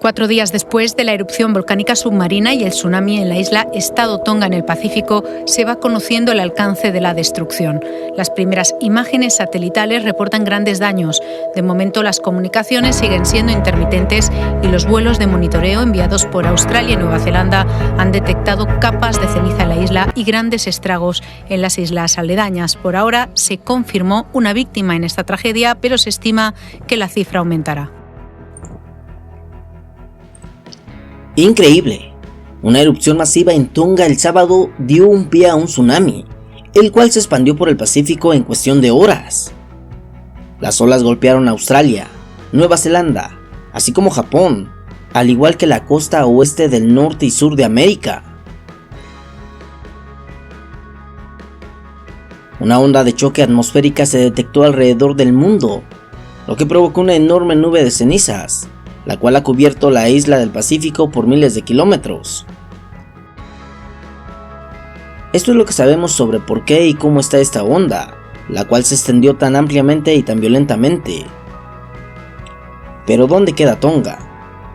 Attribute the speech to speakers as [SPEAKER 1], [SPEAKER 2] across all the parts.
[SPEAKER 1] 4 días después de la erupción volcánica submarina y el tsunami en la isla Estado Tonga en el Pacífico, se va conociendo el alcance de la destrucción. Las primeras imágenes satelitales reportan grandes daños. De momento, las comunicaciones siguen siendo intermitentes y los vuelos de monitoreo enviados por Australia y Nueva Zelanda han detectado capas de ceniza en la isla y grandes estragos en las islas aledañas. Por ahora, se confirmó una víctima en esta tragedia, pero se estima que la cifra aumentará.
[SPEAKER 2] Increíble. Una erupción masiva en Tonga el sábado dio un pie a un tsunami, el cual se expandió por el Pacífico en cuestión de horas. Las olas golpearon Australia, Nueva Zelanda, así como Japón, al igual que la costa oeste del norte y sur de América. Una onda de choque atmosférica se detectó alrededor del mundo, lo que provocó una enorme nube de cenizas, la cual ha cubierto la isla del Pacífico por miles de kilómetros. Esto es lo que sabemos sobre por qué y cómo está esta onda, la cual se extendió tan ampliamente y tan violentamente. Pero ¿dónde queda Tonga?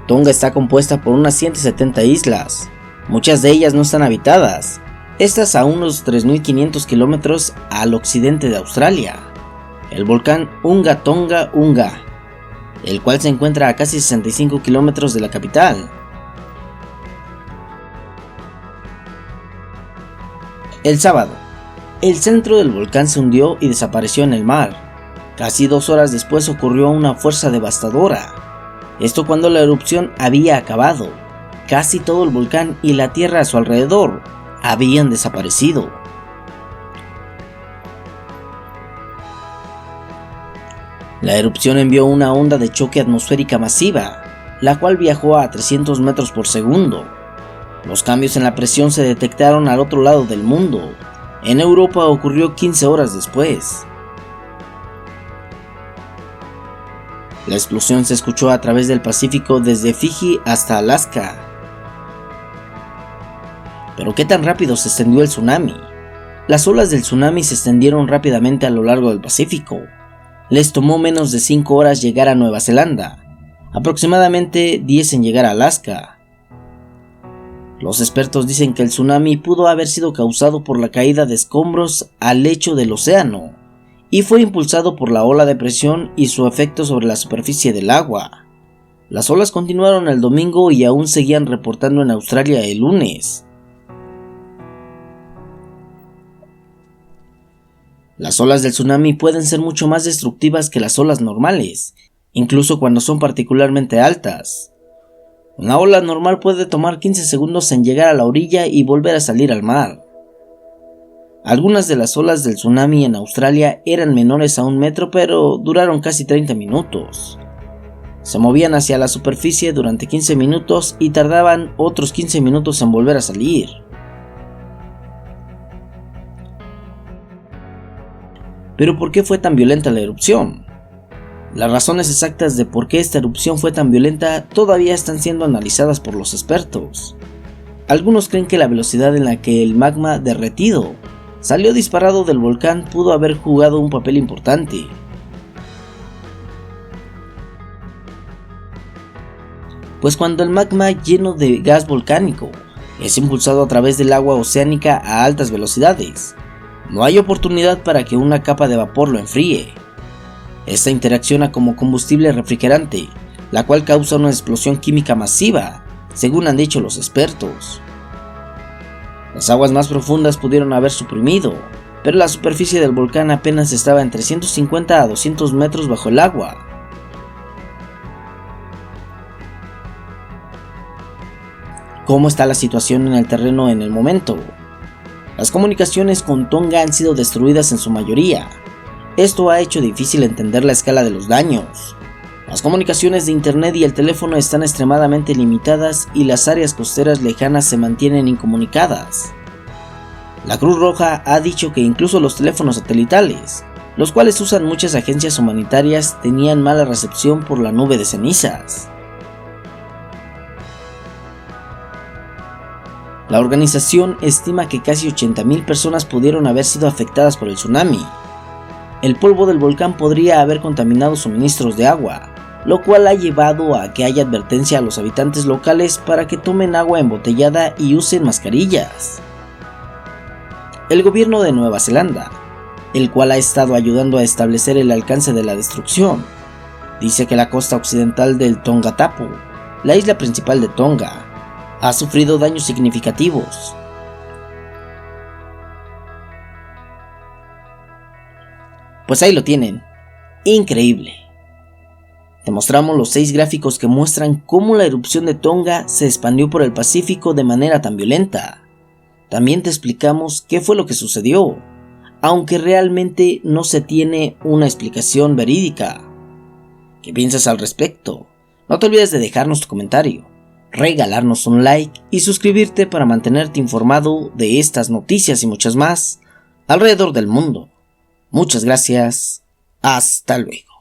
[SPEAKER 2] Tonga está compuesta por unas 170 islas, muchas de ellas no están habitadas, estas a unos 3.500 kilómetros al occidente de Australia. El volcán Unga Tonga Unga, el cual se encuentra a casi 65 kilómetros de la capital. El sábado, el centro del volcán se hundió y desapareció en el mar. Casi 2 horas después ocurrió una fuerza devastadora. Esto cuando la erupción había acabado. Casi todo el volcán y la tierra a su alrededor habían desaparecido. La erupción envió una onda de choque atmosférica masiva, la cual viajó a 300 metros por segundo. Los cambios en la presión se detectaron al otro lado del mundo. En Europa ocurrió 15 horas después. La explosión se escuchó a través del Pacífico desde Fiji hasta Alaska. Pero ¿qué tan rápido se extendió el tsunami? Las olas del tsunami se extendieron rápidamente a lo largo del Pacífico. Les tomó menos de 5 horas llegar a Nueva Zelanda, aproximadamente 10 en llegar a Alaska. Los expertos dicen que el tsunami pudo haber sido causado por la caída de escombros al lecho del océano y fue impulsado por la ola de presión y su efecto sobre la superficie del agua. Las olas continuaron el domingo y aún seguían reportando en Australia el lunes. Las olas del tsunami pueden ser mucho más destructivas que las olas normales, incluso cuando son particularmente altas. Una ola normal puede tomar 15 segundos en llegar a la orilla y volver a salir al mar. Algunas de las olas del tsunami en Australia eran menores a 1 metro, pero duraron casi 30 minutos. Se movían hacia la superficie durante 15 minutos y tardaban otros 15 minutos en volver a salir. Pero ¿por qué fue tan violenta la erupción? Las razones exactas de por qué esta erupción fue tan violenta todavía están siendo analizadas por los expertos. Algunos creen que la velocidad en la que el magma derretido salió disparado del volcán pudo haber jugado un papel importante. Pues cuando el magma lleno de gas volcánico es impulsado a través del agua oceánica a altas velocidades, no hay oportunidad para que una capa de vapor lo enfríe. Esta interacciona como combustible refrigerante, la cual causa una explosión química masiva, según han dicho los expertos. Las aguas más profundas pudieron haber suprimido, pero la superficie del volcán apenas estaba en 350 a 200 metros bajo el agua. ¿Cómo está la situación en el terreno en el momento? Las comunicaciones con Tonga han sido destruidas en su mayoría. Esto ha hecho difícil entender la escala de los daños. Las comunicaciones de internet y el teléfono están extremadamente limitadas y las áreas costeras lejanas se mantienen incomunicadas. La Cruz Roja ha dicho que incluso los teléfonos satelitales, los cuales usan muchas agencias humanitarias, tenían mala recepción por la nube de cenizas. La organización estima que casi 80.000 personas pudieron haber sido afectadas por el tsunami. El polvo del volcán podría haber contaminado suministros de agua, lo cual ha llevado a que haya advertencia a los habitantes locales para que tomen agua embotellada y usen mascarillas. El gobierno de Nueva Zelanda, el cual ha estado ayudando a establecer el alcance de la destrucción, dice que la costa occidental del Tongatapu, la isla principal de Tonga, ha sufrido daños significativos. Pues ahí lo tienen, increíble. Te mostramos los 6 gráficos que muestran cómo la erupción de Tonga se expandió por el Pacífico de manera tan violenta. También te explicamos qué fue lo que sucedió, aunque realmente no se tiene una explicación verídica. ¿Qué piensas al respecto? No te olvides de dejarnos tu comentario, regalarnos un like y suscribirte para mantenerte informado de estas noticias y muchas más alrededor del mundo. Muchas gracias, hasta luego.